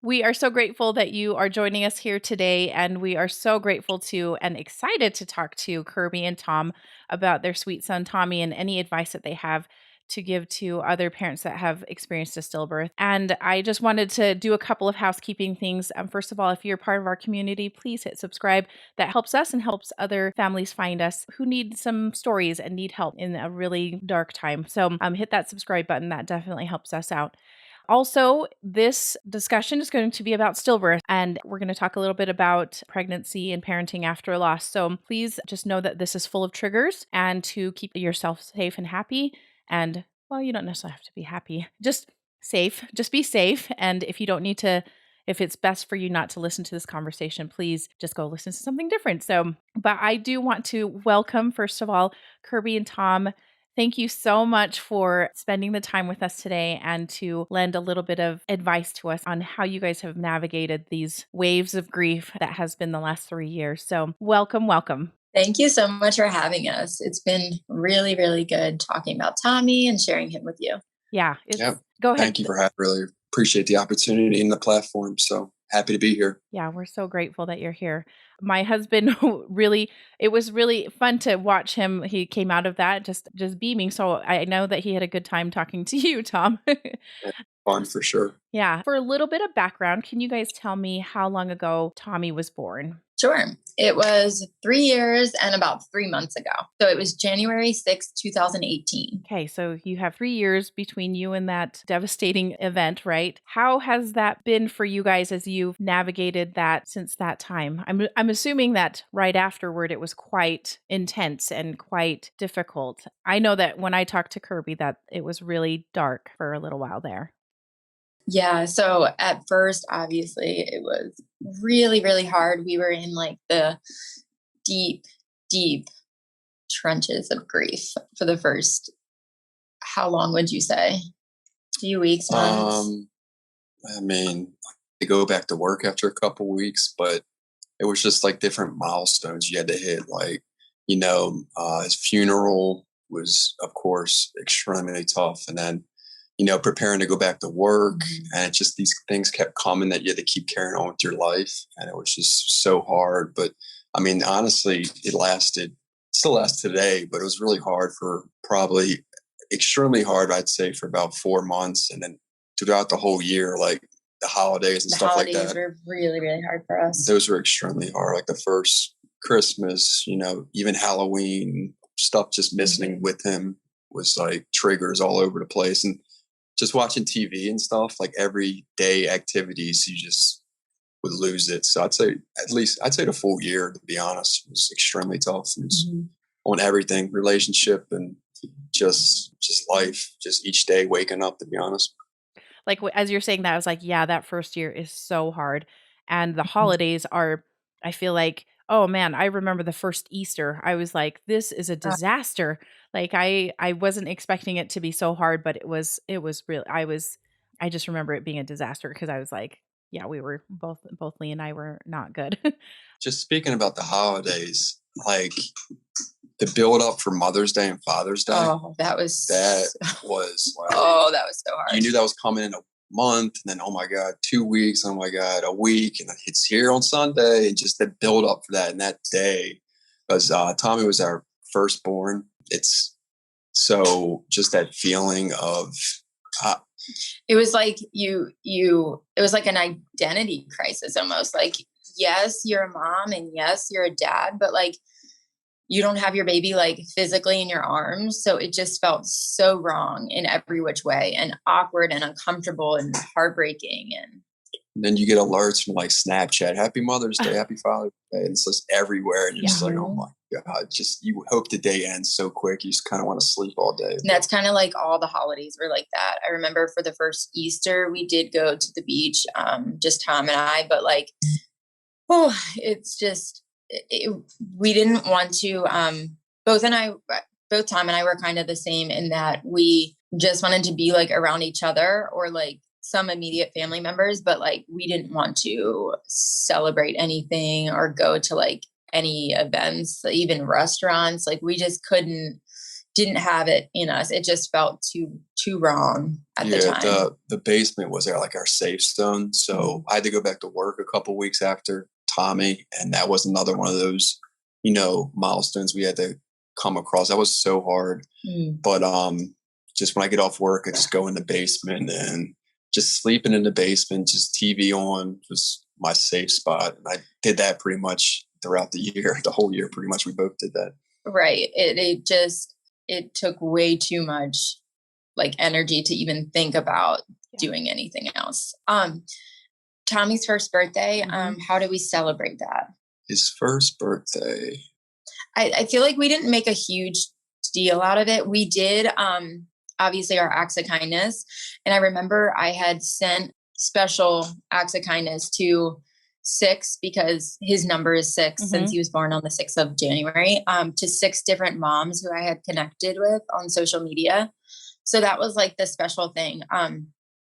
We are so grateful that you are joining us here today, and we are so grateful to and excited to talk to Kirby and Tom about their sweet son Tommy and any advice that they have to give to other parents that have experienced a stillbirth. And I just wanted to do a couple of housekeeping things. First of all, if you're part of our community, please hit subscribe. That helps us and helps other families find us who need some stories and need help in a really dark time. So hit that subscribe button. That definitely helps us out. Also, this discussion is going to be about stillbirth, and we're going to talk a little bit about pregnancy and parenting after loss. So please just know that this is full of triggers and to keep yourself safe and happy. And well, you don't necessarily have to be happy, just safe. Just be safe. And if you don't need to, if it's best for you not to listen to this conversation, please just go listen to something different. So, but I do want to welcome, first of all, Kirby and Tom. Thank you so much for spending the time with us today and to lend a little bit of advice to us on how you guys have navigated these waves of grief that has been the last 3 years. So welcome, welcome. Thank you so much for having us. It's been really, really good talking about Tommy and sharing him with you. Yeah. Yep. Go ahead. Thank you for having. Really appreciate the opportunity and the platform. So happy to be here. Yeah, we're so grateful that you're here. My husband really, it was really fun to watch him. He came out of that just beaming. So I know that he had a good time talking to you, Tom. Fun for sure. Yeah. For a little bit of background, can you guys tell me how long ago Tommy was born? Sure. It was 3 years and about 3 months ago. So it was January 6th, 2018. Okay, so you have 3 years between you and that devastating event, right? How has that been for you guys as you've navigated that since that time? I'm assuming that right afterward it was quite intense and quite difficult. I know that when I talked to Kirby that it was really dark for a little while there. Yeah. So at first, obviously, it was really, really hard. We were in like the deep, deep trenches of grief for the first, how long would you say? Few weeks, months? I mean, I go back to work after a couple weeks, but it was just like different milestones you had to hit. Like, his funeral was, of course, extremely tough. And then, preparing to go back to work. And it's just these things kept coming that you had to keep carrying on with your life. And it was just so hard. But I mean, honestly, still lasts today, but it was really hard for probably extremely hard, I'd say, for about 4 months. And then throughout the whole year, like the holidays and stuff like that. The holidays were really, really hard for us. Those were extremely hard. Like the first Christmas, even Halloween, stuff just missing with him was like triggers all over the place. And just watching TV and stuff, like everyday activities, you just would lose it. So I'd say the full year, to be honest, was extremely tough. It was on everything, relationship and just life, just each day waking up, to be honest. Like as you're saying that, I was like, yeah, that first year is so hard. And the holidays are, I feel like, oh man, I remember the first Easter. I was like, this is a disaster. Like I wasn't expecting it to be so hard, but it was real. I just remember it being a disaster because I was like, yeah, we were both Lee and I were not good. Just speaking about the holidays, like the build up for Mother's Day and Father's Day. Oh, that was like, oh, that was so hard. You knew that was coming in a month, and then, oh my God, 2 weeks, oh my God, a week, and it's here on Sunday, and just the build up for that. And that day, because Tommy was our firstborn, it's so just that feeling of it was like it was like an identity crisis almost. Like, yes, you're a mom and yes, you're a dad, but like you don't have your baby like physically in your arms. So it just felt so wrong in every which way and awkward and uncomfortable and heartbreaking. And then you get alerts from like Snapchat, Happy Mother's Day, Happy Father's Day. And it's just everywhere. And you're just like, oh my God, just you hope the day ends so quick. You just kind of want to sleep all day. And that's kind of like all the holidays were like that. I remember for the first Easter, we did go to the beach, just Tom and I, but like, it's just, we didn't want to, both Tom and I were kind of the same in that we just wanted to be like around each other or like some immediate family members, but like we didn't want to celebrate anything or go to like any events, even restaurants. Like we just didn't have it in us. It just felt too wrong at the time. The basement was our safe zone. So I had to go back to work a couple weeks after Tommy, and that was another one of those, milestones we had to come across. That was so hard. But just when I get off work, I just go in the basement and just sleeping in the basement, just TV on, was my safe spot. And I did that pretty much throughout the year, the whole year, pretty much. We both did that. Right. It took way too much energy to even think about doing anything else. Tommy's first birthday, how do we celebrate that? His first birthday. I feel like we didn't make a huge deal out of it. We did, obviously, our acts of kindness. And I remember I had sent special acts of kindness to 6, because his number is 6 since he was born on the 6th of January, to 6 different moms who I had connected with on social media. So that was the special thing.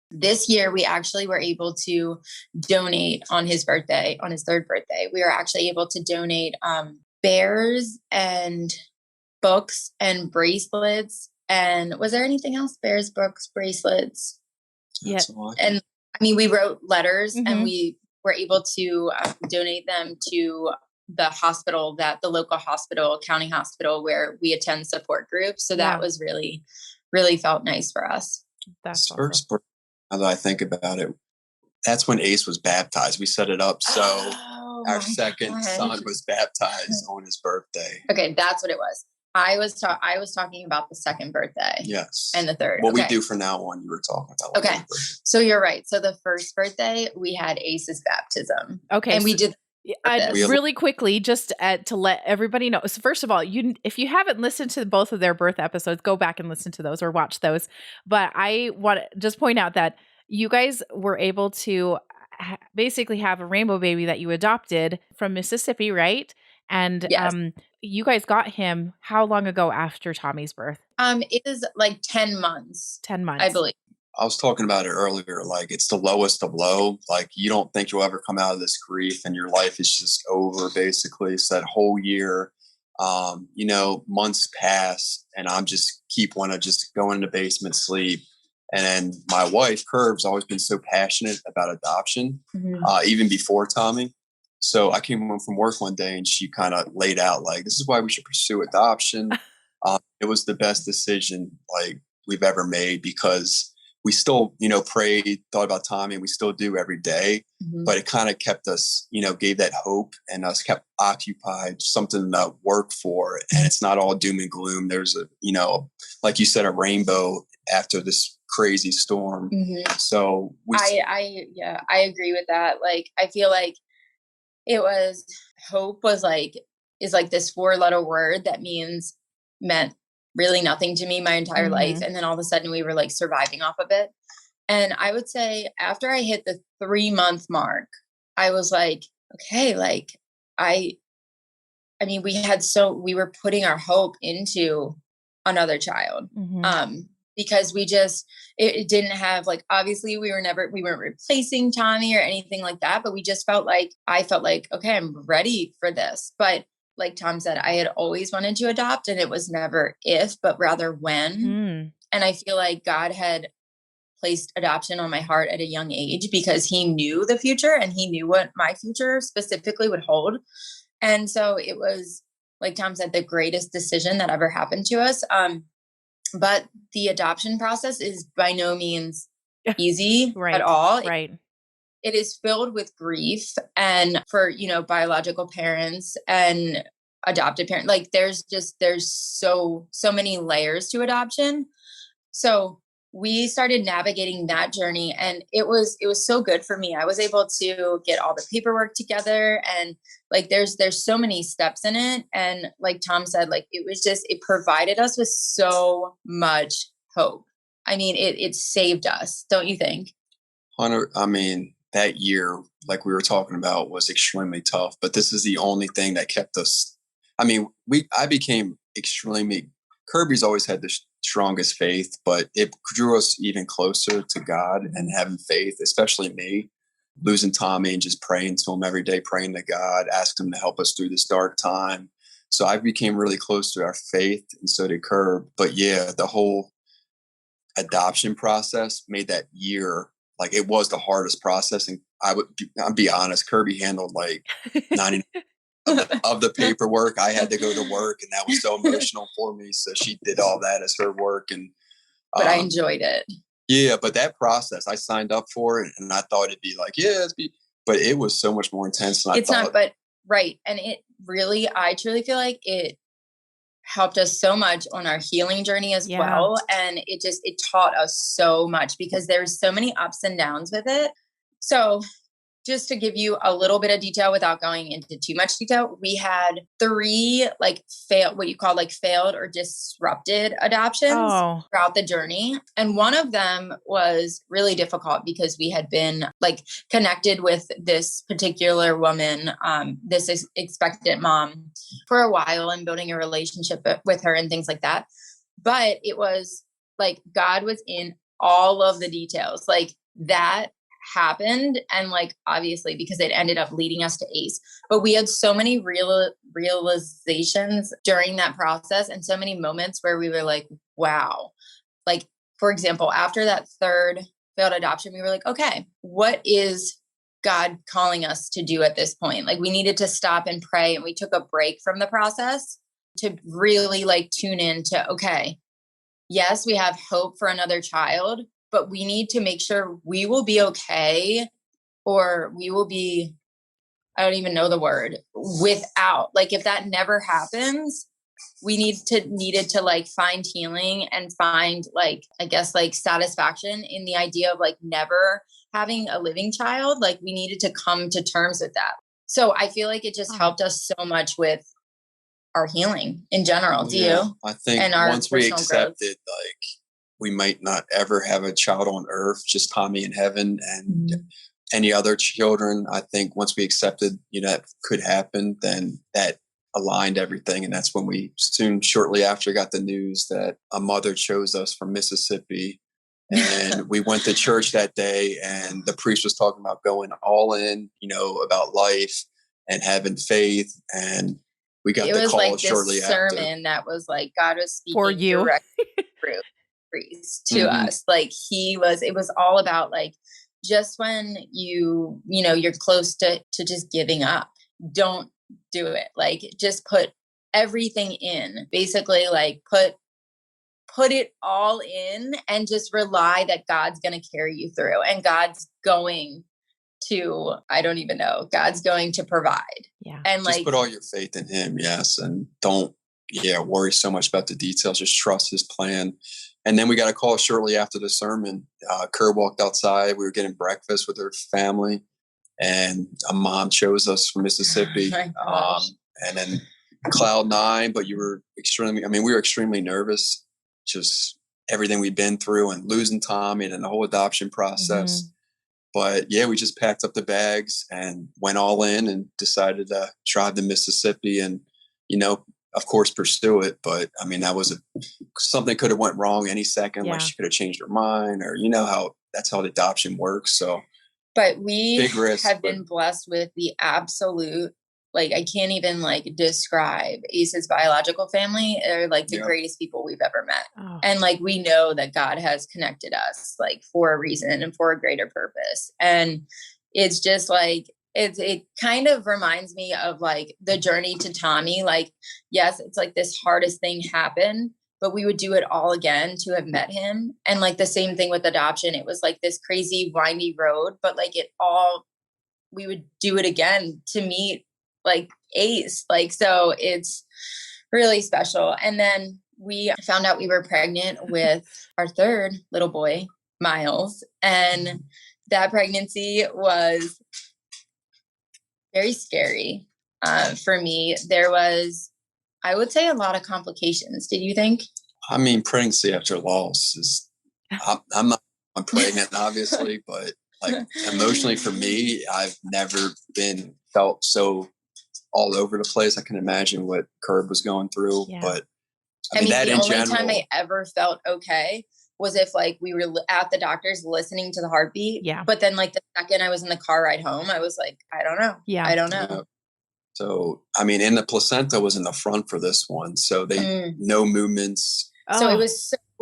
This year, we actually were able to donate on his birthday, on his 3rd birthday. We were actually able to donate bears and books and bracelets. And was there anything else? Bears, books, bracelets. Yeah. And we wrote letters and we were able to donate them to the local hospital, county hospital, where we attend support groups. So that was really, really felt nice for us. That's awesome. First birthday, now that I think about it, that's when Ace was baptized. We set it up so our second son was baptized on his birthday. Okay, that's what it was. I was talking about the 2nd birthday. Yes. And the 3rd. What we do from now on, you were talking about. Okay. So you're right. So the first birthday, we had Ace's baptism. Okay. And we did really quickly, just to let everybody know. So first of all, if you haven't listened to both of their birth episodes, go back and listen to those or watch those. But I want to just point out that you guys were able to basically have a rainbow baby that you adopted from Mississippi, right? And yes. You guys got him how long ago after Tommy's birth? It is 10 months. 10 months. I believe. I was talking about it earlier. It's the lowest of low. You don't think you'll ever come out of this grief and your life is just over, basically. So that whole year, months pass and I'm just want to just go in the basement, sleep. And then my wife, Curb's always been so passionate about adoption, even before Tommy. So I came home from work one day and she kind of laid out this is why we should pursue adoption. It was the best decision we've ever made, because we still, prayed, thought about Tommy, and we still do every day. But it kind of kept us, gave that hope and us kept occupied, something to work for. And it's not all doom and gloom. There's like you said, a rainbow after this crazy storm. So I agree with that. I feel like hope is this 4-letter word that meant really nothing to me my entire life. And then all of a sudden we were surviving off of it. And I would say after I hit the 3-month mark, I was okay, we were putting our hope into another child. Because it didn't have obviously we weren't replacing Tommy or anything like that, but we just felt I felt okay, I'm ready for this. But like Tom said, I had always wanted to adopt, and it was never if, but rather when. And I feel like God had placed adoption on my heart at a young age because he knew the future and he knew what my future specifically would hold. And so it was, like Tom said, the greatest decision that ever happened to us. But the adoption process is by no means easy at all. Right. It is filled with grief, and for, biological parents and adopted parents, there's so many layers to adoption. So we started navigating that journey, and it was so good for me. I was able to get all the paperwork together, and there's so many steps in it. And like Tom said, it provided us with so much hope. It saved us. Don't you think? Hunter, that year, like we were talking about, was extremely tough, but this is the only thing that kept us. I became extremely, Kirby's always had the strongest faith, but it drew us even closer to God and having faith, especially me, losing Tommy and just praying to him every day, praying to God, asking him to help us through this dark time. So I became really close to our faith, and so did Curb. But yeah, the whole adoption process made that year like it was the hardest process. And I'll be honest, Kirby handled like 90 of the paperwork. I had to go to work, and that was so emotional for me. So she did all that as her work, and But I enjoyed it. yeah. But that process, I signed up for it, and I thought it'd be like, yeah, but it was so much more intense than I It's thought. not, but right. And it really, I truly feel like it helped us so much on our healing journey as well. And it taught us so much because there's so many ups and downs with it. So just to give you a little bit of detail without going into too much detail, we had 3 like what you call like failed or disrupted adoptions throughout the journey. And one of them was really difficult because we had been like connected with this particular woman, this expectant mom for a while and building a relationship with her and things like that. But it was like God was in all of the details. Like that happened, and like obviously because it ended up leading us to ACE, but we had so many realizations during that process and so many moments where we were like, wow. Like for example, after that 3rd failed adoption, we were like, okay, what is God calling us to do at this point? Like we needed to stop and pray, and we took a break from the process to really like tune in to, okay, yes, we have hope for another child, but we need to make sure we will be okay, or we will be, I don't even know the word, without, like, if that never happens, we needed to like find healing and find like, I guess, like satisfaction in the idea of like never having a living child. Like we needed to come to terms with that. So I feel like it just helped us so much with our healing in general. Do you? I think and our once we accepted, growth. like, we might not ever have a child on earth, just Tommy in heaven, and any other children. I think once we accepted, that could happen, then that aligned everything. And that's when we shortly after got the news that a mother chose us from Mississippi. And we went to church that day, and the priest was talking about going all in, about life and having faith. And we got the call like shortly this after. sermon that was like God was speaking for you directly through priest to us. Like it was all about like, just when you're close to just giving up, don't do it. Like just put everything in, basically like put it all in and just rely that God's going to carry you through, and God's going to, I don't even know, God's going to provide. Yeah. And just like put all your faith in him. Yes. And don't worry so much about the details. Just trust his plan. And then we got a call shortly after the sermon. Kerr walked outside. We were getting breakfast with her family, and a mom chose us from Mississippi. And then cloud 9, but we were extremely nervous. Just everything we've been through and losing Tommy and the whole adoption process. But yeah, we just packed up the bags and went all in and decided to drive to Mississippi and, of course, pursue it. But I mean, that was something could have went wrong any second. Like she could have changed her mind, or that's how the adoption works. So, but we have been blessed with the absolute, like, I can't even like describe Ace's biological family. They're like the greatest people we've ever met. And like, we know that God has connected us like for a reason and for a greater purpose. And it's just like, it kind of reminds me of like the journey to Tommy. Like, yes, it's like this hardest thing happened, but we would do it all again to have met him. And like the same thing with adoption. It was like this crazy windy road, but like we would do it again to meet like Ace. Like, so it's really special. And then we found out we were pregnant with our 3rd little boy, Miles. And that pregnancy was very scary for me. There was, I would say, a lot of complications. Did you think? I mean, pregnancy after loss is, I'm not pregnant, obviously, but like emotionally for me, I've never felt so all over the place. I can imagine what Curb was going through, but I mean that the in only general, time I ever felt okay was if like we were at the doctor's listening to the heartbeat. Yeah. But then like the second I was in the car ride home, I was like, I don't know. I don't know. So, I mean, and the placenta was in the front for this one. So no movements. So it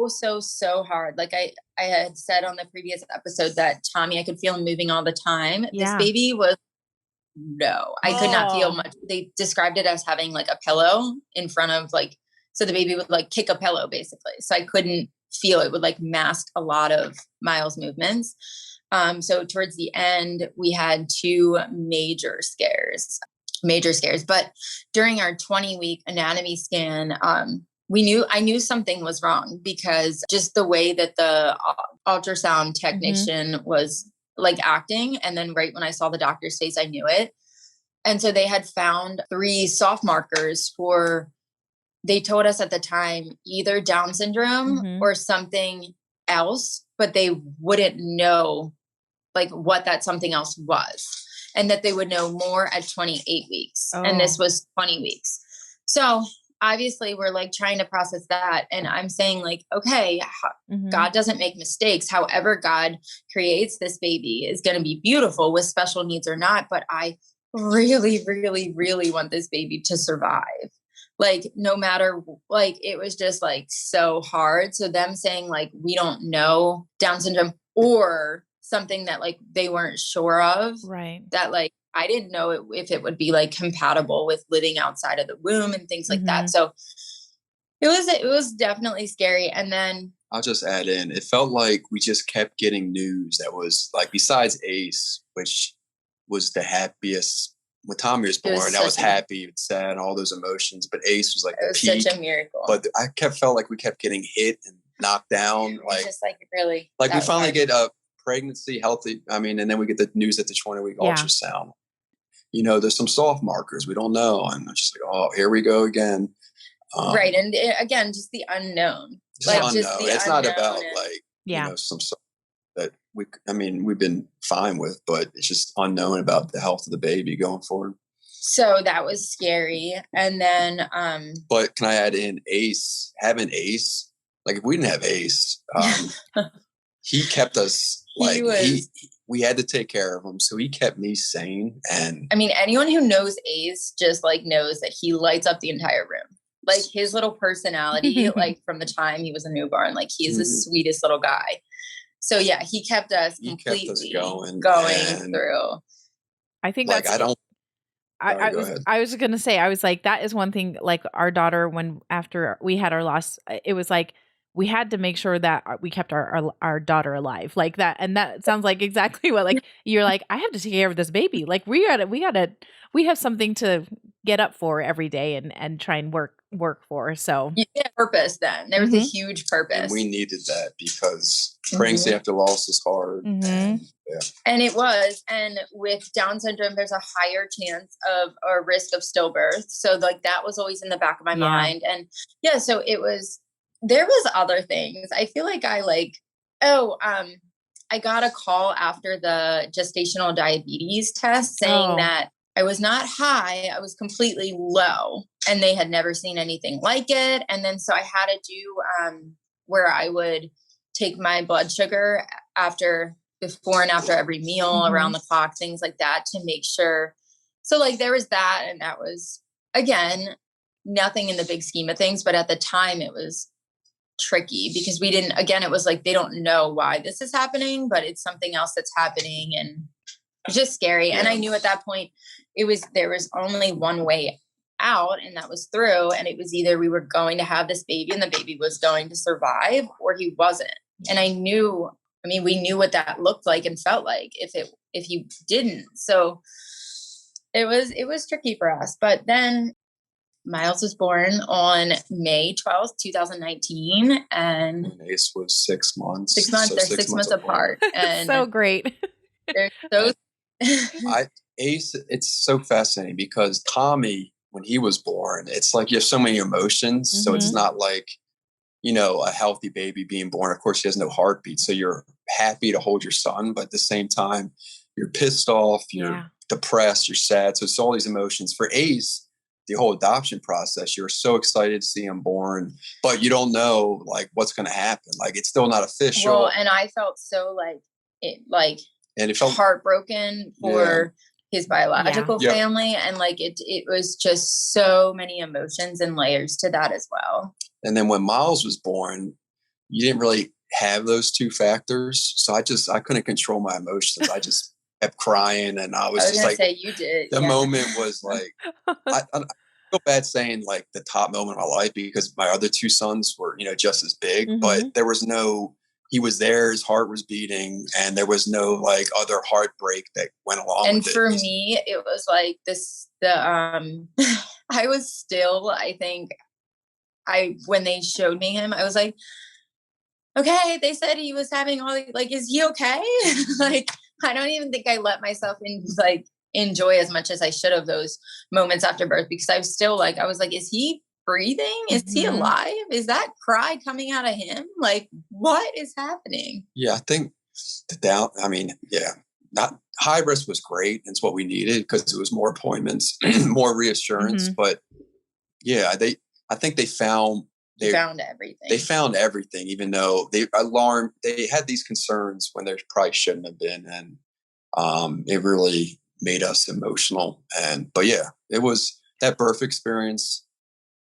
Oh, was so hard. Like I had said on the previous episode that Tommy, I could feel him moving all the time. This yeah. baby was, no, I could not feel Oh, much. They described it as having like a pillow in front of like, so the baby would like kick a pillow basically. So I couldn't feel, it would like mask a lot of Miles' movements. So towards the end, we had two major scares. But during our 20-week anatomy scan, I knew something was wrong because just the way that the ultrasound technician was like acting. And then right when I saw the doctor's face, I knew it. And so they had found 3 soft markers for, they told us at the time, either Down syndrome or something else, but they wouldn't know like what that something else was, and that they would know more at 28 weeks. And this was 20 weeks. So obviously we're like trying to process that. And I'm saying like, okay, God doesn't make mistakes. However, God creates this baby is going to be beautiful with special needs or not. But I really, really, really want this baby to survive. Like, no matter, like, it was just like so hard. So them saying like, we don't know Down syndrome or something that like they weren't sure of, right. that like I didn't know if it would be like compatible with living outside of the womb and things like that. So it was definitely scary. And then I'll just add in, it felt like we just kept getting news that was like, besides Ace, which was the happiest when Tommy was born, that was happy and sad and all those emotions. But Ace was like the peak. Such a miracle. But felt like we kept getting hit and knocked down. Like, just like really, like we finally get a pregnancy, healthy. I mean, and then we get the news at the 20-week ultrasound. You know, there's some soft markers we don't know, and I'm just like, oh, here we go again. Right, and again, just the unknown. Just it's not about like you know some stuff that we've been fine with, but it's just unknown about the health of the baby going forward. So that was scary. And then but can I add in having Ace, like if we didn't have Ace, he kept us like we had to take care of him, so he kept me sane. And I mean, anyone who knows Ace just like knows that he lights up the entire room. Like his little personality, like from the time he was a newborn, like he's the sweetest little guy. So yeah, he kept us completely going through. I think like, that's, I was going to say, I was like, that is one thing, like our daughter, after we had our loss, it was like, we had to make sure that we kept our daughter alive like that. And that sounds like exactly what, like, you're like, I have to take care of this baby. Like we have something to get up for every day and try and work for. So purpose then. There was a huge purpose. And we needed that because pregnancy after loss is hard. And it was. And with Down syndrome, there's a higher chance of or risk of stillbirth. So like that was always in the back of my mind. And so there was other things. I feel like I got a call after the gestational diabetes test saying that I was not high. I was completely low and they had never seen anything like it. And then, so I had to do, where I would take my blood sugar before and after every meal, around the clock, things like that to make sure. So like there was that. And that was, again, nothing in the big scheme of things. But at the time it was tricky because it was like, they don't know why this is happening, but it's something else that's happening. And it's just scary. And I knew at that point there was only one way out, and that was through. And it was either we were going to have this baby and the baby was going to survive, or he wasn't. And we knew what that looked like and felt like if he didn't. So it was tricky for us. But then Miles was born on May 12th, 2019. And Ace was 6 months. They're 6 months apart. And so great. They're so Ace, it's so fascinating because Tommy, when he was born, it's like you have so many emotions. So it's not like, a healthy baby being born. Of course, he has no heartbeat. So you're happy to hold your son, but at the same time, you're pissed off, you're depressed, you're sad. So it's all these emotions. For Ace, the whole adoption process, you're so excited to see him born, but you don't know like what's going to happen. Like it's still not official. Well, and I felt so and it felt heartbroken for his Yeah. biological Yep. family. And like, it was just so many emotions and layers to that as well. And then when Miles was born, you didn't really have those two factors. So I couldn't control my emotions. I just kept crying, and I I was was just gonna like, say you did. the Yeah. moment was like, I feel bad saying like the top moment of my life, because my other two sons were, just as big, but there was no, he was there, his heart was beating, and there was no like other heartbreak that went along And with it. for me, it was like I was still, I think when they showed me him, I was like, okay, they said he was having all like, is he okay? Like, I don't even think I let myself enjoy as much as I should have those moments after birth, because I was still like, I was like, is he breathing? Is he alive? Is that cry coming out of him? Like, what is happening? Yeah, I think not high risk was great. It's what we needed because it was more appointments, more reassurance. But yeah, I think they found everything. They found everything, even though they had these concerns when there probably shouldn't have been. And it really made us emotional. But yeah, it was that birth experience.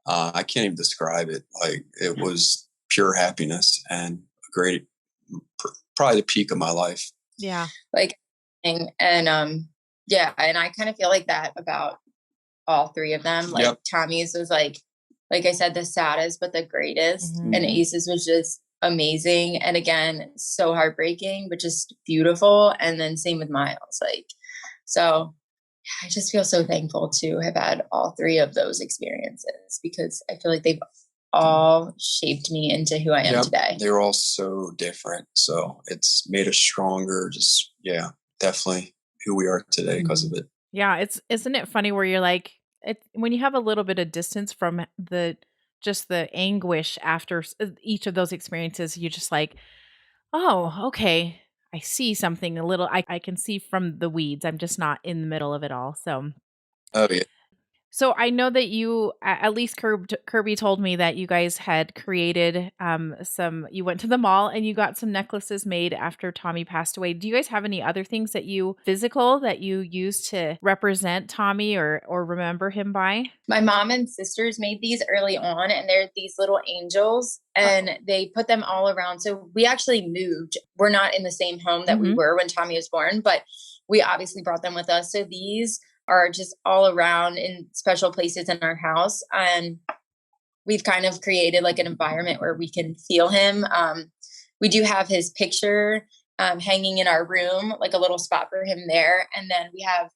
I can't even describe it. Like, it was pure happiness and probably the peak of my life. Yeah. Like, and yeah, and I kind of feel like that about all three of them. Like, Tommy's was like I said, the saddest but the greatest, and Ace's was just amazing, and again, so heartbreaking but just beautiful. And then same with Miles. Like, so I just feel so thankful to have had all three of those experiences, because I feel like they've all shaped me into who I am today. They're all so different, so it's made us stronger. Just definitely who we are today because of it. Yeah, isn't it funny where you're like, when you have a little bit of distance from the anguish after each of those experiences, you're just like, oh, okay, I see something a little. I can see from the weeds. I'm just not in the middle of it all. So, Oh yeah. so I know that you, at least Kirby told me that you guys had created you went to the mall and you got some necklaces made after Tommy passed away. Do you guys have any other things that you use to represent Tommy or remember him by? My mom and sisters made these early on, and they're these little angels, and they put them all around. So we actually moved. We're not in the same home that we were when Tommy was born, but we obviously brought them with us. So these are just all around in special places in our house. And we've kind of created like an environment where we can feel him. We do have his picture hanging in our room, like a little spot for him there. And then we have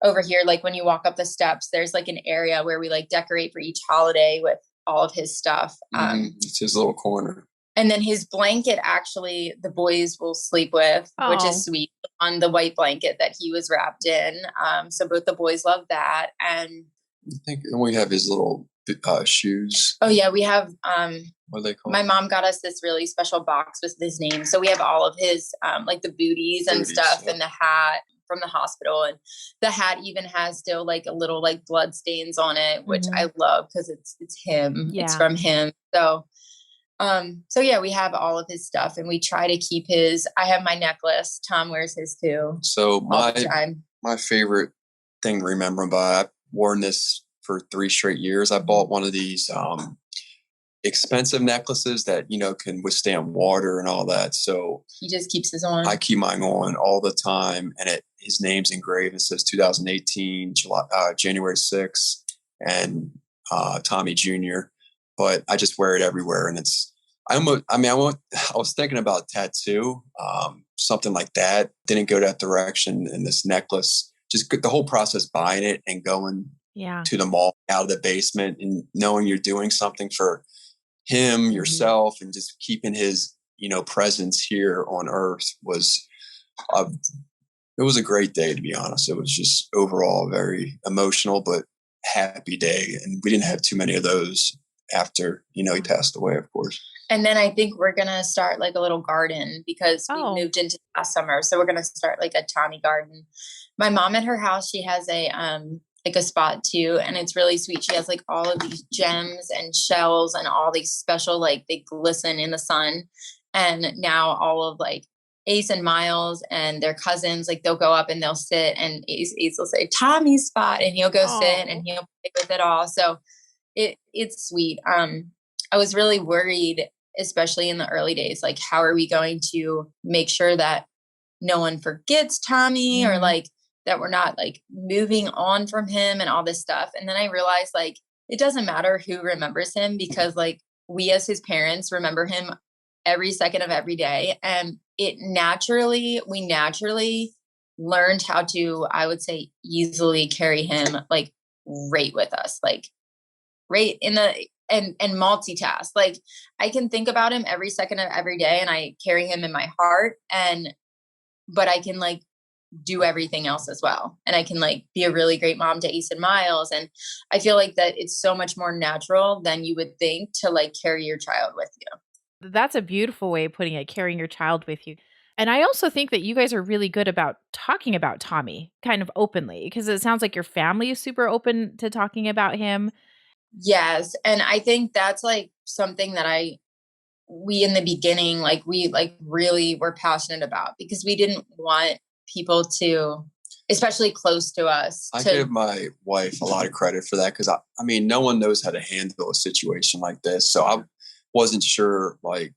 over here, like when you walk up the steps, there's like an area where we like decorate for each holiday with all of his stuff. It's his little corner. And then his blanket, actually, the boys will sleep with, which is sweet, on the white blanket that he was wrapped in. So both the boys love that. And I think we have his little shoes. Oh yeah, we have. What are they called? My mom got us this really special box with his name. So we have all of his, like the booties and stuff, and the hat from the hospital. And the hat even has still like a little like blood stains on it, which I love because it's him. Yeah. It's from him. So yeah, we have all of his stuff, and we try to keep his. I have my necklace. Tom wears his too. So my favorite thing to remember him by, I've worn this for 3 straight years. I bought one of these expensive necklaces that can withstand water and all that. So he just keeps his on. I keep mine on all the time, and his name's engraved. It says 2018 January 6th and Tommy Jr. But I just wear it everywhere, and it's. I was thinking about a tattoo, something like that. Didn't go that direction. And this necklace, just the whole process, buying it and going to the mall, out of the basement, and knowing you're doing something for him, yourself, and just keeping his, presence here on Earth was. It was a great day, to be honest. It was just overall a very emotional but happy day, and we didn't have too many of those after he passed away, of course. And then I think we're gonna start like a little garden, because we moved into last summer, so we're gonna start like a Tommy garden. My mom at her house, she has a like a spot too, and it's really sweet. She has like all of these gems and shells and all these special, like they glisten in the sun. And now all of like Ace and Miles and their cousins, like they'll go up and they'll sit, and Ace will say Tommy's spot, and he'll go sit and Oh. he'll play with it all. So it's sweet. I was really worried, especially in the early days, like how are we going to make sure that no one forgets Tommy, or like that we're not like moving on from him and all this stuff. And then I realized like it doesn't matter who remembers him, because like we as his parents remember him every second of every day. And we naturally learned how to, I would say, easily carry him like right with us, like right in the, and multitask. Like I can think about him every second of every day and I carry him in my heart, but I can like do everything else as well. And I can like be a really great mom to Ace and Miles. And I feel like that it's so much more natural than you would think to like carry your child with you. That's a beautiful way of putting it, carrying your child with you. And I also think that you guys are really good about talking about Tommy kind of openly, because it sounds like your family is super open to talking about him. Yes. And I think that's like something that we in the beginning, like we like really were passionate about, because we didn't want people to, especially close to us. I give my wife a lot of credit for that, because I mean, no one knows how to handle a situation like this. So I wasn't sure, like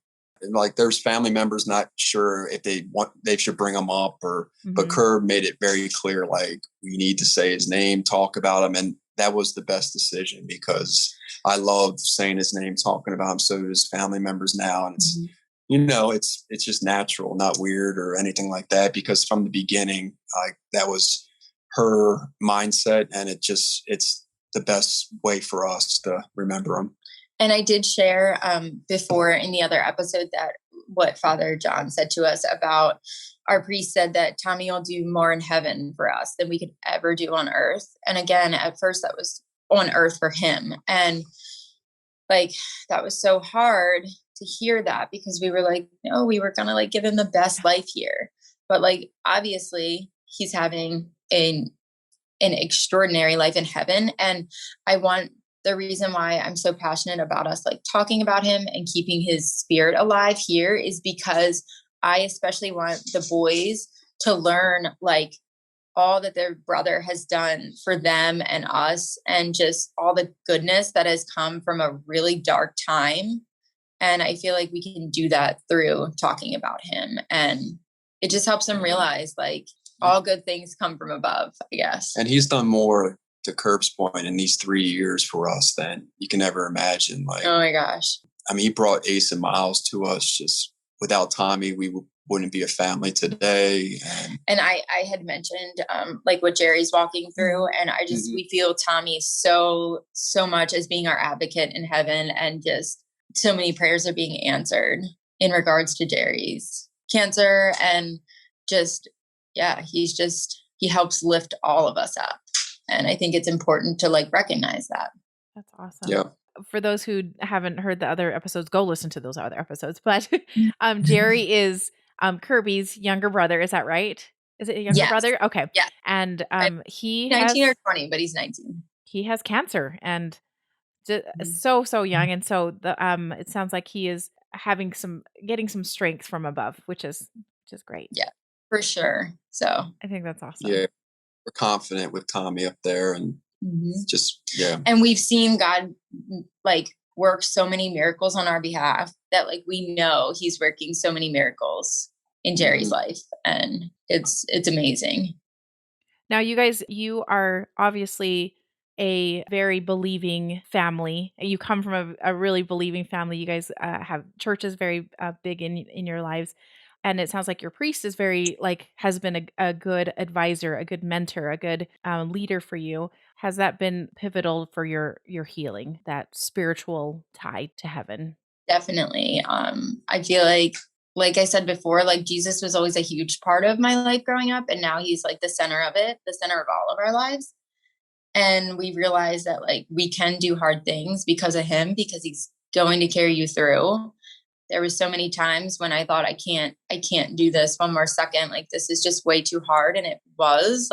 there's family members not sure if they should bring him up, or but Kerr made it very clear, like we need to say his name, talk about him, and that was the best decision, because I loved saying his name, talking about him. So do his family members now, and it's it's just natural, not weird or anything like that, because from the beginning, that was her mindset, and it's the best way for us to remember him. And I did share before in the other episode that what Father John said to us about, our priest said that Tommy will do more in heaven for us than we could ever do on earth. And again, at first that was on earth for him. And like, that was so hard to hear that, because we were like, no, we were going to like give him the best life here. But like, obviously he's having an extraordinary life in heaven. And the reason why I'm so passionate about us like talking about him and keeping his spirit alive here is because I especially want the boys to learn like all that their brother has done for them and us, and just all the goodness that has come from a really dark time. And I feel like we can do that through talking about him. And it just helps them realize like all good things come from above, I guess. And he's done more, to Curb's point, in these 3 years for us than you can ever imagine. Like, oh my gosh. I mean, he brought Ace and Miles to us. Just without Tommy, we wouldn't be a family today. And I had mentioned like what Jerry's walking through, and I just we feel Tommy so much as being our advocate in heaven, and just so many prayers are being answered in regards to Jerry's cancer, and just he helps lift all of us up. And I think it's important to like recognize that. That's awesome. Yeah. For those who haven't heard the other episodes, go listen to those other episodes. But Jerry is Kirby's younger brother. Is that right? Is it a younger brother? Okay. Yeah. And he 19 or 20, but he's 19. He has cancer, and so young. And so it sounds like he is getting some strength from above, which is great. Yeah, for sure. So I think that's awesome. Yeah. We're confident with Tommy up there, and and we've seen God like work so many miracles on our behalf, that like we know he's working so many miracles in Jerry's life, and it's amazing. Now you are obviously a very believing family. You come from a really believing family. You guys have churches very big in your lives. And it sounds like your priest is has been a good advisor, a good mentor, a good leader for you. Has that been pivotal for your healing, that spiritual tie to heaven? Definitely. I feel like I said before, like Jesus was always a huge part of my life growing up, and now he's like the center of all of our lives. And we realized that like we can do hard things because of him, because he's going to carry you through. There was so many times when I thought I can't do this one more second. Like this is just way too hard. And it was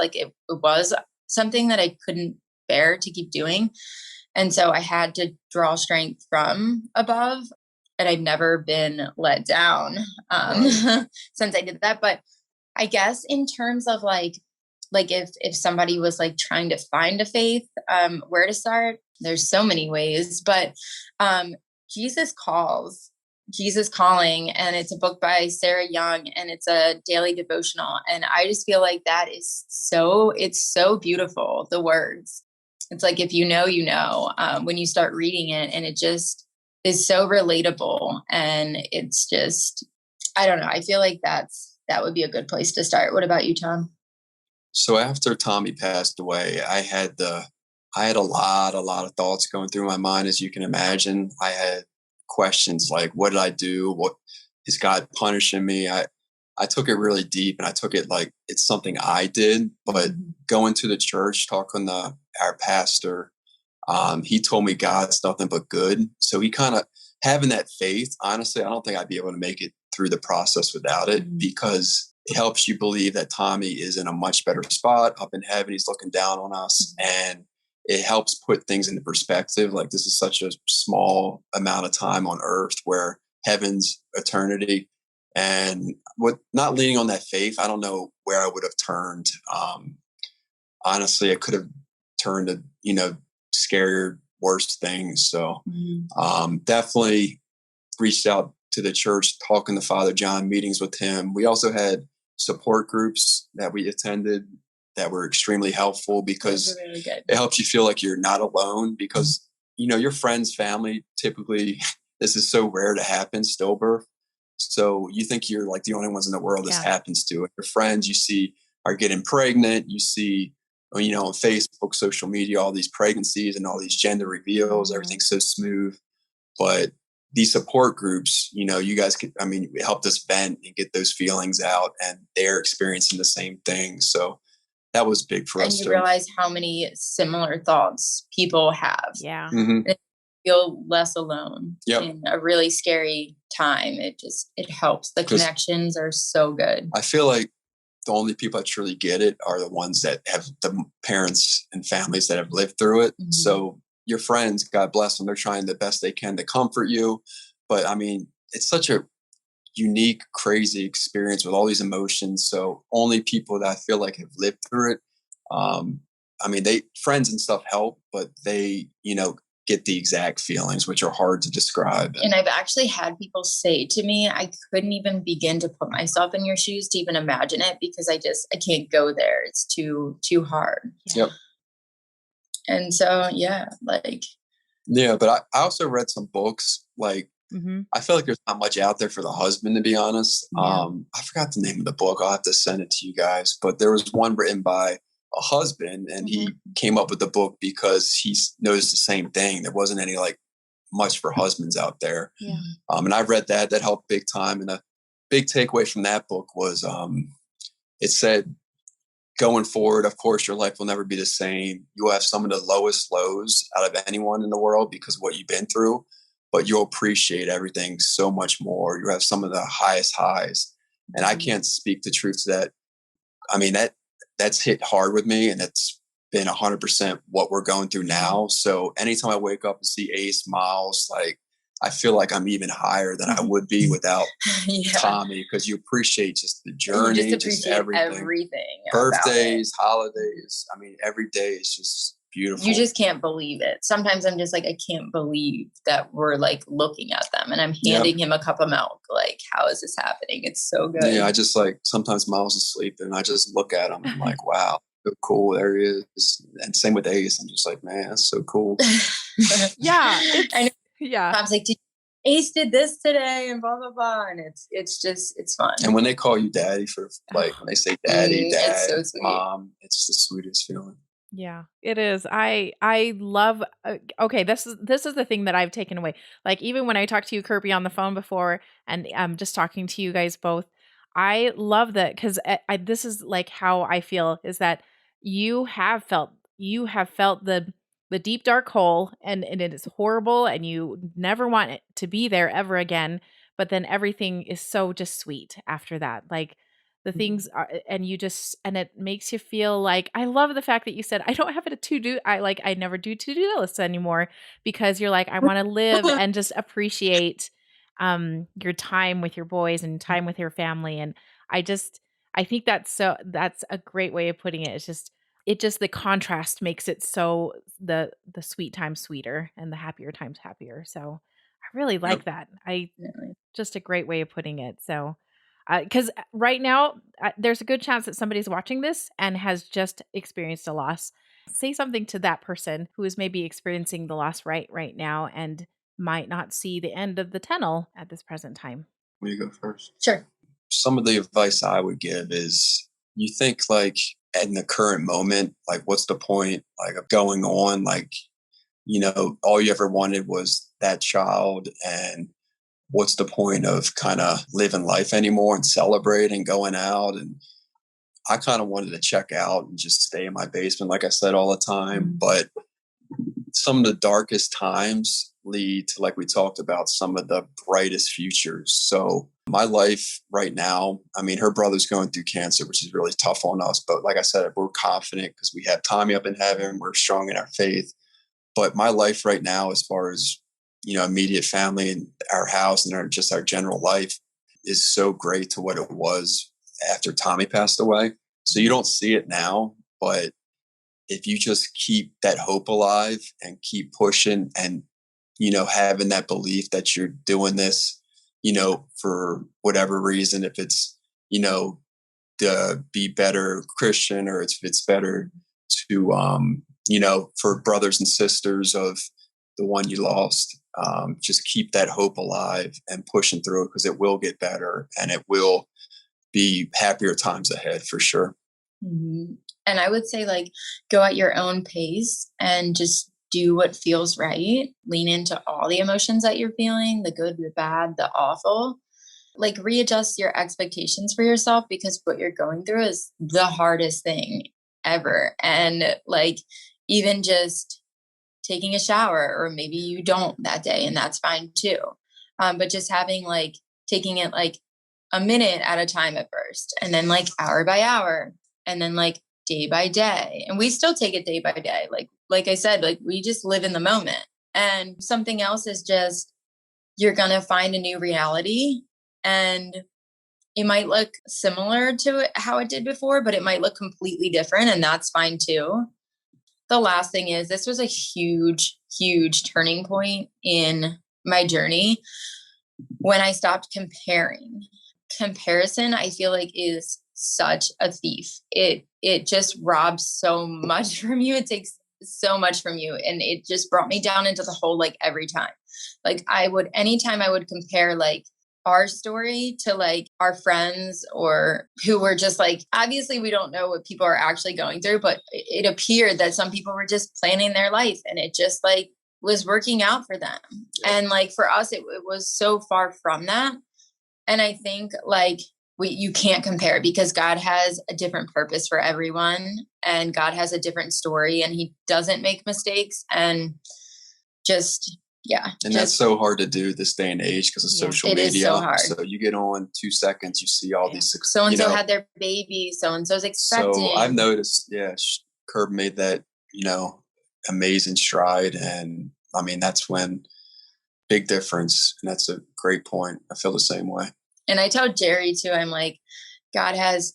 something that I couldn't bear to keep doing. And so I had to draw strength from above. and I've never been let down Right. since I did that. But I guess in terms of like if somebody was like trying to find a faith, where to start, there's so many ways, but um Jesus Calls, Jesus Calling, and it's a book by Sarah Young, and it's a daily devotional, and I just feel like that is so, it's so beautiful, the words. It's like, if you know, you know, when you start reading it, and it just is so relatable, and it's just, I don't know, I feel like that would be a good place to start. What about you, Tom? So after Tommy passed away, I had a lot of thoughts going through my mind, as you can imagine. I had questions like, what did I do? What is God punishing me? I took it really deep, and I took it like it's something I did. But Mhm. going to the church, talking to our pastor, he told me God's nothing but good. So he kind of, having that faith, honestly, I don't think I'd be able to make it through the process without it, Mhm. because it helps you believe that Tommy is in a much better spot up in heaven. He's looking down on us, and it helps put things into perspective. Like, this is such a small amount of time on earth, where heaven's eternity. And with not leaning on that faith, I don't know where I would have turned. Honestly, I could have turned to, scarier, worse things. So Mhm. definitely reached out to the church, talking to Father John, meetings with him. We also had support groups that we attended that were extremely helpful, Those because are really good. it helps you feel like you're not alone, because your friends, family, typically this is so rare to happen, stillbirth. So you think you're like the only ones in the world this Yeah. happens to. Your friends you see are getting pregnant. You see, on Facebook, social media, all these pregnancies and all these gender reveals. Mhm. Everything's so smooth. But these support groups, you guys could, it helped us vent and get those feelings out, and they're experiencing the same thing. So that was big for And us you too. realize how many similar thoughts people have. Yeah. Hmm. And you feel less alone Yep. in a really scary time. It helps. The Because connections are so good. I feel like the only people that truly get it are the ones that have the parents and families that have lived through it. Mhm. So your friends, God bless them, they're trying the best they can to comfort you. But it's such a unique, crazy experience with all these emotions. So only people that I feel like have lived through it. Um, they friends and stuff help, but they, get the exact feelings, which are hard to describe. And I've actually had people say to me, I couldn't even begin to put myself in your shoes to even imagine it, because I can't go there. It's too hard. Yeah. Yep. And so yeah, like Yeah, but I also read some books. Like, Mhm. I feel like there's not much out there for the husband, to be honest. Yeah. I forgot the name of the book. I'll have to send it to you guys. But there was one written by a husband, and he came up with the book because he noticed the same thing. There wasn't any like much for husbands out there. Yeah. And I read that. That helped big time. And a big takeaway from that book was, it said, going forward, of course, your life will never be the same. You'll have some of the lowest lows out of anyone in the world because of what you've been through, but you'll appreciate everything so much more. You have some of the highest highs. And I can't speak the truth to that. That's hit hard with me, and that's been 100% what we're going through now. So anytime I wake up and see Ace, Miles, like, I feel like I'm even higher than I would be without yeah. Tommy, because you appreciate just the You journey, just just appreciate everything. everything about it. Birthdays, holidays. Every day is just beautiful. You just can't believe it. Sometimes I'm just like, I can't believe that we're like looking at them, and I'm handing him a cup of milk. Like, how is this happening? It's so good. Yeah, I just like, sometimes Miles is asleep and I just look at him and I'm like, wow, so cool. There he is. And same with Ace. I'm just like, man, that's so cool. Yeah. I know. Yeah. Tom's like, Ace did this today, and blah blah blah, and it's fun. And when they call you daddy, for like, when they say daddy, It's dad, so sweet. mom, it's the sweetest feeling. Yeah, it is. I love okay, this is the thing that I've taken away. Like, even when I talked to you, Kirby, on the phone before, and just talking to you guys both, I love that, because this is like how I feel, is that you have felt the deep dark hole, and it is horrible, and you never want it to be there ever again, but then everything is so just sweet after that. Like, the things are, and you just, and it makes you feel like, I love the fact that you said, I don't have a to do, I never do to do lists anymore, because you're like, I want to live and just appreciate your time with your boys and time with your family. And I just, I think that's a great way of putting it. It's just the contrast makes it so the sweet times sweeter and the happier times happier. So I really Yep. like that. I Definitely. just a great way of putting it. So, because right now, there's a good chance that somebody's watching this and has just experienced a loss. Say something to that person who is maybe experiencing the loss right now and might not see the end of the tunnel at this present time. Will you go first? Sure. Some of the advice I would give is you think like in the current moment, like what's the point like of going on? Like, all you ever wanted was that child, and what's the point of kind of living life anymore and celebrating, going out? And I kind of wanted to check out and just stay in my basement, like I said, all the time. But some of the darkest times lead to, like we talked about, some of the brightest futures. So my life right now, I mean, her brother's going through cancer, which is really tough on us. But like I said, we're confident because we have Tommy up in heaven. We're strong in our faith. But my life right now, as far as, immediate family and our house and just our general life, is so great to what it was after Tommy passed away. So you don't see it now, but if you just keep that hope alive and keep pushing and, having that belief that you're doing this, for whatever reason, if it's, to be better Christian, or if it's better to, for brothers and sisters of the one you lost, just keep that hope alive and pushing through it, because it will get better and it will be happier times ahead for sure. Mm-hmm. And I would say, like, go at your own pace and just do what feels right. Lean into all the emotions that you're feeling, the good, the bad, the awful. Like, readjust your expectations for yourself, because what you're going through is the hardest thing ever. And like, even just taking a shower, or maybe you don't that day, and that's fine too. But just having, like, taking it like a minute at a time at first, and then like hour by hour, and then like day by day. And we still take it day by day. Like I said, like, we just live in the moment. And something else is just, you're going to find a new reality, and it might look similar to how it did before, but it might look completely different. And that's fine too. The last thing is, this was a huge, huge turning point in my journey when I stopped comparing. Comparison, I feel like, is such a thief. It just robs so much from you. It takes so much from you. And it just brought me down into the hole, like, every time. Like, anytime I would compare, like, our story to, like, our friends, or who were just, like, obviously we don't know what people are actually going through, but it appeared that some people were just planning their life, and it just, like, was working out for them. And like, for us, it was so far from that. And I think, like, you can't compare, because God has a different purpose for everyone, and God has a different story, and he doesn't make mistakes. And just, yeah. And that's so hard to do this day and age because of social it media. is so hard. So you get on 2 seconds, you see all these. So-and-so had their baby, so-and-so's expecting. So I've noticed, Curb made that, amazing stride. And I mean, that's when big difference. And that's a great point. I feel the same way. And I tell Jerry too, I'm like, God has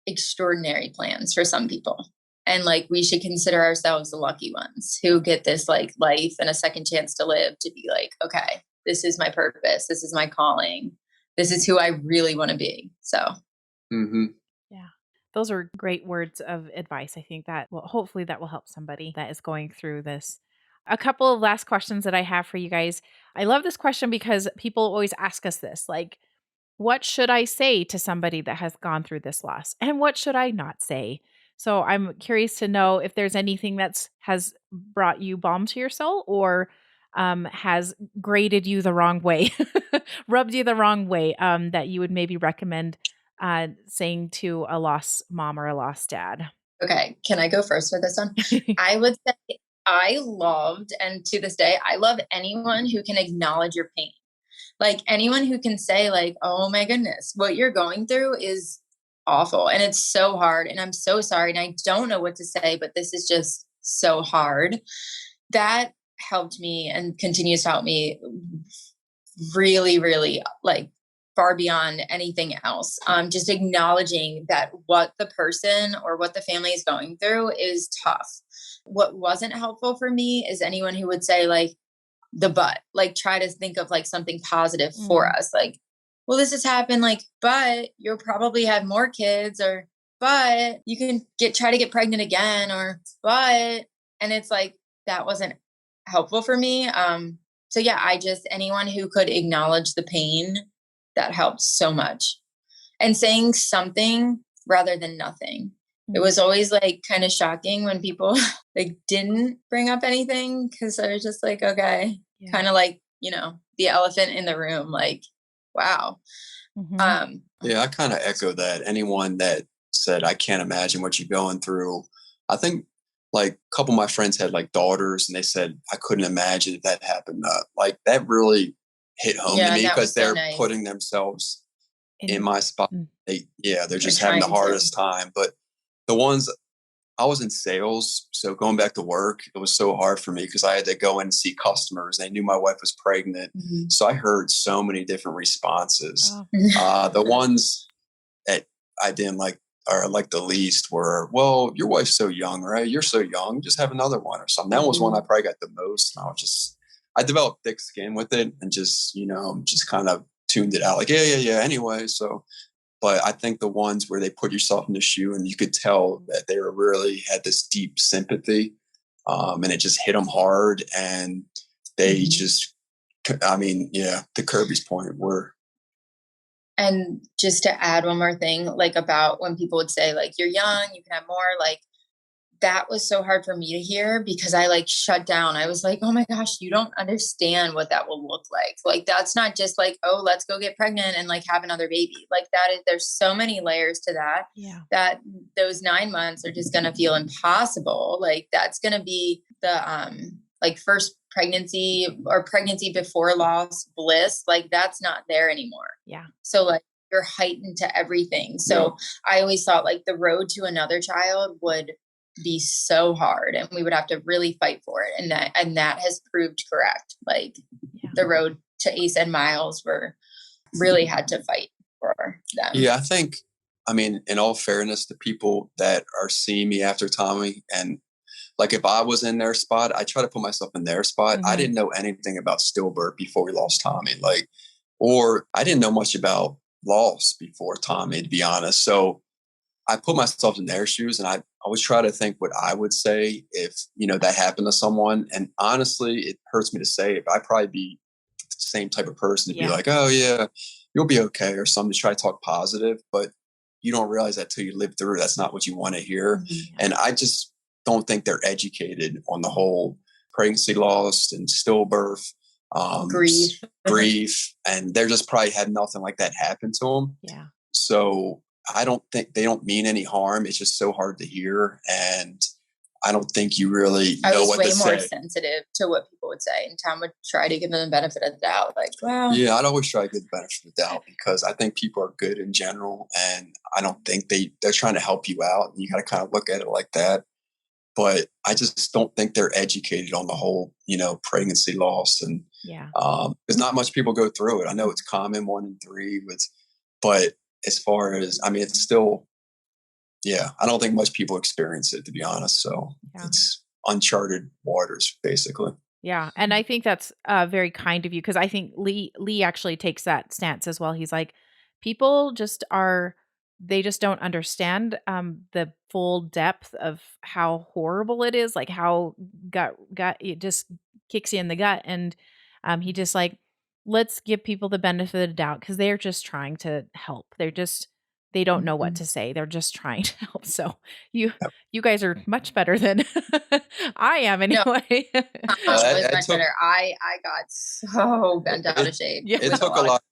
extraordinary plans for some people. And like, we should consider ourselves the lucky ones who get this, like, life and a second chance to live, to be like, okay, this is my purpose. This is my calling. This is who I really want to be. So. Mm-hmm. Yeah. Those are great words of advice. I think that will hopefully that will help somebody that is going through this. A couple of last questions that I have for you guys. I love this question because people always ask us this, like, what should I say to somebody that has gone through this loss? And what should I not say? So I'm curious to know if there's anything that's has brought you balm to your soul, or has graded you the wrong way, rubbed you the wrong way, that you would maybe recommend saying to a lost mom or a lost dad. Okay. Can I go first for this one? I would say, I loved, and to this day, I love anyone who can acknowledge your pain. Like, anyone who can say, like, oh my goodness, what you're going through is awful, and it's so hard, and I'm so sorry, and I don't know what to say, but this is just so hard. That helped me and continues to help me really, really like far beyond anything else. Just acknowledging that what the person or what the family is going through is tough. What wasn't helpful for me is anyone who would say like like try to think of like something positive for Mm. us. Like, well, this has happened, like, but you'll probably have more kids, or but you can try to get pregnant again, or but, and it's like that wasn't helpful for me. So yeah, I just anyone who could acknowledge the pain, that helped so much. And saying something rather than nothing. It Mm. was always like kind of shocking when people like didn't bring up anything, because I was just like, okay, Yeah. kind of like, the elephant in the room, like, wow. Mhm. Yeah, I kind of echo that. Anyone that said, I can't imagine what you're going through. I think like a couple of my friends had like daughters and they said, I couldn't imagine if that happened. Like that really hit home to Yeah, and me that because was so they're nice. putting themselves in And my spot. mm. They're They're just having the trying to. hardest time. But the ones I was in sales, so going back to work, it was so hard for me because I had to go in and see customers. They knew my wife was pregnant, Mhm. so I heard so many different responses. Oh. The ones that I didn't like or like the least were, "Well, your wife's so young, right? You're so young, just have another one or something." That was one I Mhm. probably got the most. And I developed thick skin with it and just kind of tuned it out. Like, yeah. Anyway, so but I think the ones where they put yourself in the shoe and you could tell that they were really had this deep sympathy, and it just hit them hard, and they Mhm. just, I mean, yeah, to Kirby's point, And just to add one more thing, like about when people would say, like, you're young, you can have more, like, that was so hard for me to hear because I like shut down. I was like, oh my gosh, you don't understand what that will look like. Like, that's not just like, oh, let's go get pregnant and like have another baby. Like, there's so many layers to that, Yeah. that those 9 months are just going to feel impossible. Like, that's going to be the, like first pregnancy or pregnancy before loss bliss. Like, that's not there anymore. Yeah. So like, you're heightened to everything. So I always thought like the road to another child would be so hard and we would have to really fight for it, and that has proved correct. Like, the road to Ace and Miles were really had to fight for them. yeah, I mean, in all fairness, the people that are seeing me after Tommy, and like if I was in their spot, I try to put myself in their spot. I Mhm. didn't know anything about Stillbirth before we lost Tommy, like, or I didn't know much about loss before Tommy, to be honest. So I put myself in their shoes, and I always try to think what I would say if that happened to someone. And honestly, it hurts me to say it, but I'd probably be the same type of person to be Yeah. like, "Oh yeah, you'll be okay," or something to try to talk positive. But you don't realize that till you live through. That's not what you want to hear. Mhm. And I just don't think they're educated on the whole pregnancy loss and stillbirth, Grief. grief, and they're just probably had nothing like that happen to them. Yeah. So I don't think they don't mean any harm. It's just so hard to hear. And I don't think you really I know was what way to more say. sensitive to what people would say, and Tom would try to give them the benefit of the doubt. Like, well, Yeah, I'd always try to give the benefit of the doubt because I think people are good in general. And I don't think they're trying to help you out. And you got to kind of look at it like that. But I just don't think they're educated on the whole, pregnancy loss. And Yeah. there's not much people go through it. I know it's common 1 in 3 but as far as, I mean, it's still, yeah, I don't think much people experience it, to be honest. So Yeah. it's uncharted waters, basically. Yeah, and I think that's very kind of you because I think Lee actually takes that stance as well. He's like, people just are they just don't understand the full depth of how horrible it is, like how gut it just kicks you in the gut, and he just like let's give people the benefit of the doubt because they're just trying to help. They don't know what Mhm. to say. They're just trying to help. So you Yep. you guys are much better than I am No, anyway. was It much better. I got so bent out it of shape Yeah. it with a took a lot of. lot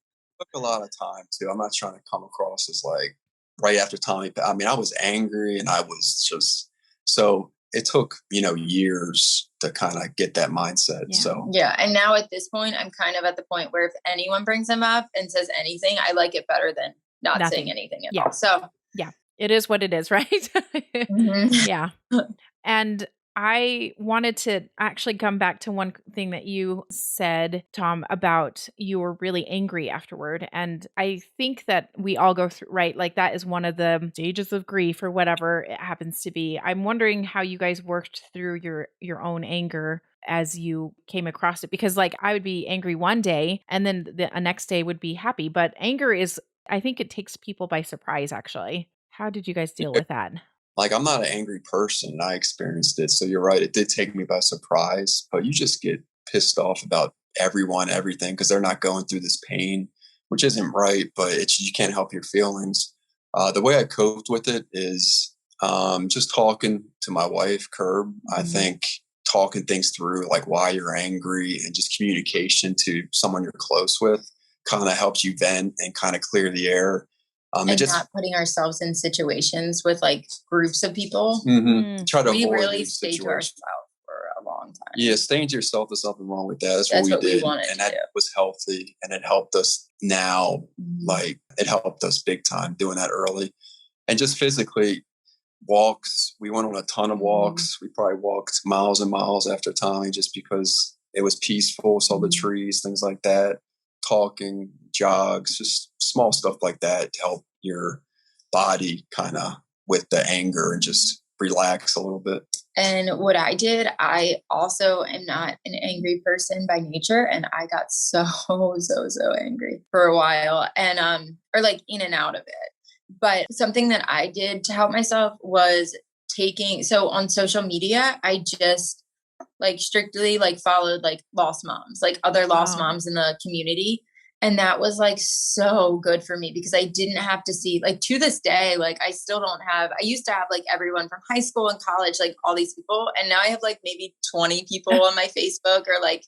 took a lot of time too. I'm not trying to come across as like right after Tommy. I mean, I was angry and I was just so it took years to kind of get that mindset. Yeah. So Yeah, and now at this point, I'm kind of at the point where if anyone brings him up and says anything, I like it better than not saying Nothing. anything at Yeah. all. So, Yeah. It is what it is, right? mhm. Yeah. And I wanted to actually come back to one thing that you said, Tom, about you were really angry afterward. And I think that we all go through, right? Like that is one of the stages of grief or whatever it happens to be. I'm wondering how you guys worked through your own anger as you came across it, because like I would be angry one day and then the next day would be happy, but anger is, I think it takes people by surprise actually. How did you guys deal with that? Like, I'm not an angry person. I experienced it. So you're right. It did take me by surprise, but you just get pissed off about everyone, everything, because they're not going through this pain, which isn't right, but it's, you can't help your feelings. The way I coped with it is just talking to my wife, Curb. I Mhm. think talking things through, like why you're angry, and just communication to someone you're close with kind of helps you vent and kind of clear the air. And And just not putting ourselves in situations with like groups of people. Mm. try to We avoid really these stayed to situations. ourselves for a long Yeah, time. staying to yourself, there's nothing wrong with that. That's what That's we what we did. wanted And to that do. was healthy. And it helped us now. Mhm. Like, it helped us big time doing that early. And just physically, walks. We went on a ton of Mhm. walks. We probably walked miles and miles after Tommy just because it was peaceful, saw the Mhm. trees, things like that. Talking, jogs, just small stuff like that to help your body kind of with the anger and just relax a little bit. And what I did, I also am not an angry person by nature. And I got so, so angry for a while and, or like in and out of it. But something that I did to help myself was so on social media, I just like strictly like followed like lost moms, like other lost Oh. moms in the community. And that was like so good for me because I didn't have to see like to this day, like I still don't have, I used to have like everyone from high school and college, like all these people. And now I have like maybe 20 people on my Facebook or like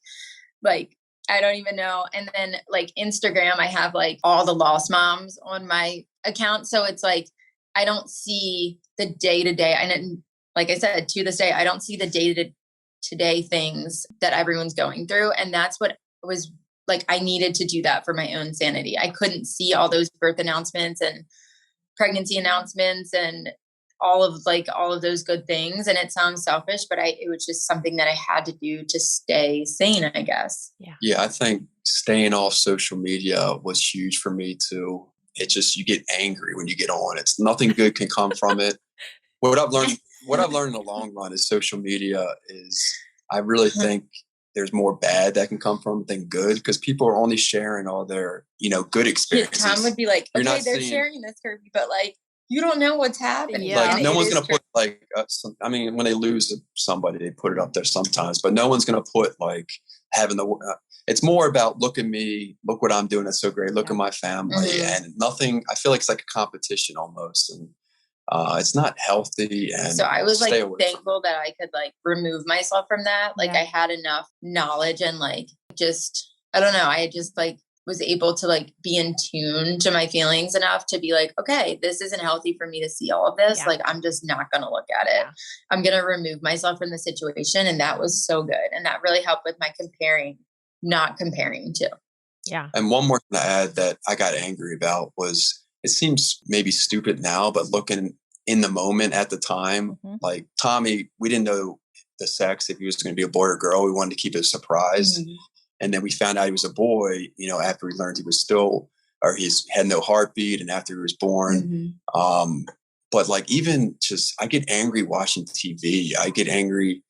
I don't even know. And then like Instagram, I have like all the lost moms on my account. So it's like I don't see the day to day. And like I said, to this day, I don't see the day to day things that everyone's going through. And that's what was like I needed to do that for my own sanity. I couldn't see all those birth announcements and pregnancy announcements and all of those good things. And it sounds selfish, but it was just something that I had to do to stay sane, I guess. Yeah. Yeah, I think staying off social media was huge for me too. It just, you get angry when you get on. It's nothing good can come from it. What I've learned, what I've learned in the long run is social media is, I really think there's more bad that can come from it than good, because people are only sharing all their, good Yeah, Tom experiences. would be like, You're okay, not they're seeing, sharing this, Kirby, but like you don't know what's happening. Yeah. like, And no it one's is gonna true. put like I mean, when they lose somebody, they put it up there sometimes, but no one's gonna put like having the it's more about, look at me, look what I'm doing, that's so great, look Yeah. at my family. Mhm. And nothing, I feel like it's like a competition almost, and it's not healthy, So and I was stay like away from thankful that I could like remove myself from that. Like Yeah. I had enough knowledge and like just I don't know, I just like was able to like be in tune to my feelings enough to be like, okay, this isn't healthy for me to see all of this. Yeah. Like I'm just not gonna look at it. Yeah. I'm gonna remove myself from the situation. And that was so good. And that really helped with my not comparing to. Yeah. And one more thing to add that I got angry about was, it seems maybe stupid now, but looking in the moment at the time, Mhm. like Tommy, we didn't know the sex, if he was going to be a boy or girl. We wanted to keep it a surprise. Mhm. And then we found out he was a boy, after we learned he was still, or he's had no heartbeat, and after he was born. Mhm. But like, even just, I get angry watching TV. I get angry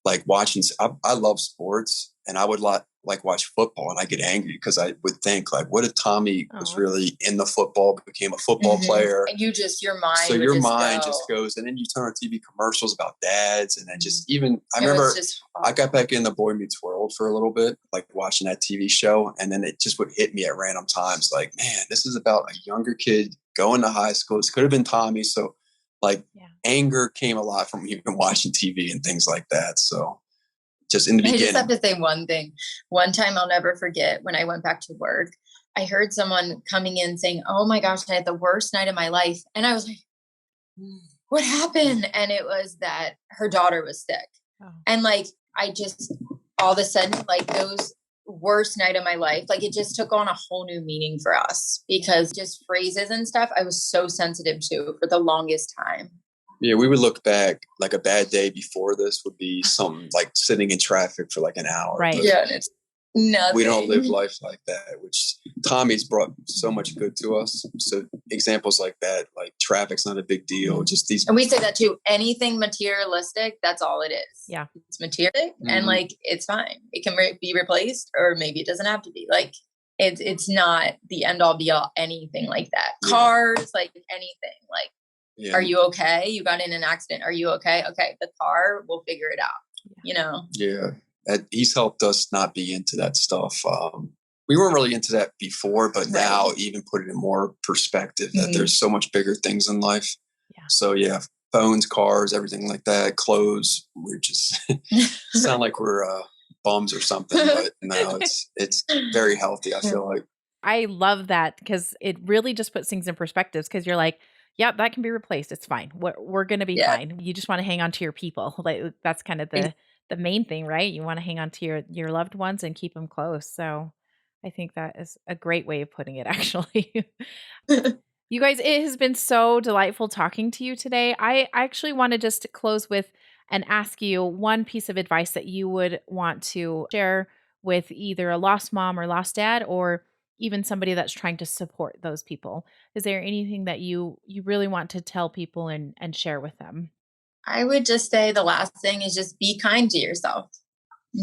like watching, I love sports, and I would like watch football, and I get angry because I would think like, what if Tommy was Oh. really in the football, became a football player? And your So mind would your just mind go. just goes, and then you turn on TV commercials about dads, and then just, Mhm. even I It was remember just I got back in the Boy Meets World for a little bit, like watching that TV show, and then it just would hit me at random times, like, man, this is about a younger kid going to high school. This could have been Tommy. So like, Yeah. anger came a lot from even watching TV and things like that. So just in the I just have beginning. to say one thing. One time I'll never forget when I went back to work, I heard someone coming in saying, "Oh my gosh, I had the worst night of my life." And I was like, "What happened?" And it was that her daughter was sick. Oh. And like, I just, all of a sudden, like those worst night of my life, like it just took on a whole new meaning for us because just phrases and stuff I was so sensitive to for the longest time. Yeah, we would look back like a bad day before this would be something like sitting in traffic for like an hour. Right. But Yeah, and it's nothing. we don't live life like that, which Tommy's brought so much good to us. So examples like that, like traffic's not a big deal. Just these. And we say that too. Anything materialistic, that's all it is. Yeah. It's materialistic, and like it's fine. It can be replaced, or maybe it doesn't have to be. Like it's not the end all be all anything like that. Yeah. Cars, like anything. Like, Yeah. are you okay? You got in an accident. Are you okay? Okay, the car, we'll figure it out. You know. Yeah. He's helped us not be into that stuff. We weren't really into that before, but now even put it in more perspective that there's so much bigger things in life. Yeah. So yeah, phones, cars, everything like that, clothes. We're just sound like we're bums or something, but no, it's very healthy. I feel like. I love that because it really just puts things in perspectives because you're like, yep, that can be replaced. It's fine. We're going to be fine. You just want to hang on to your people. Like that's kind of the main thing, right? You want to hang on to your loved ones and keep them close. So I think that is a great way of putting it, actually. You guys, it has been so delightful talking to you today. I actually want to just close with and ask you one piece of advice that you would want to share with either a lost mom or lost dad, or even somebody that's trying to support those people. Is there anything that you really want to tell people and share with them? I would just say the last thing is just be kind to yourself.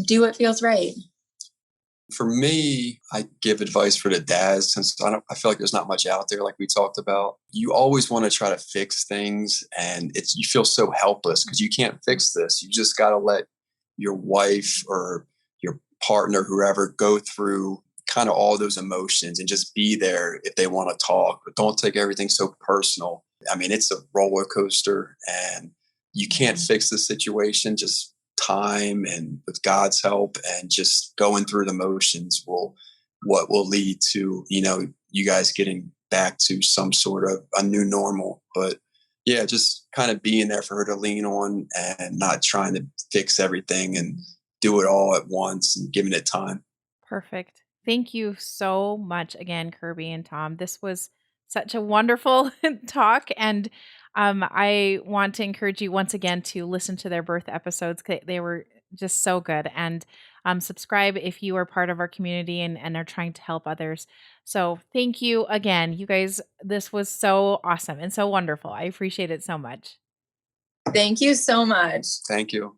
Do what feels right. For me, I give advice for the dads since I feel like there's not much out there like we talked about. You always want to try to fix things, and you feel so helpless because you can't fix this. You just got to let your wife or your partner, whoever, go through kind of all those emotions and just be there if they want to talk, but don't take everything so personal. I mean, it's a roller coaster and you can't fix the situation. Just time and with God's help and just going through the motions what will lead to, you guys getting back to some sort of a new normal. But yeah, just kind of being there for her to lean on and not trying to fix everything and do it all at once and giving it time. Perfect. Thank you so much again, Kirby and Tom. This was such a wonderful talk. And I want to encourage you once again to listen to their birth episodes. They were just so good. And subscribe if you are part of our community and are trying to help others. So thank you again. You guys, this was so awesome and so wonderful. I appreciate it so much. Thank you so much. Thank you.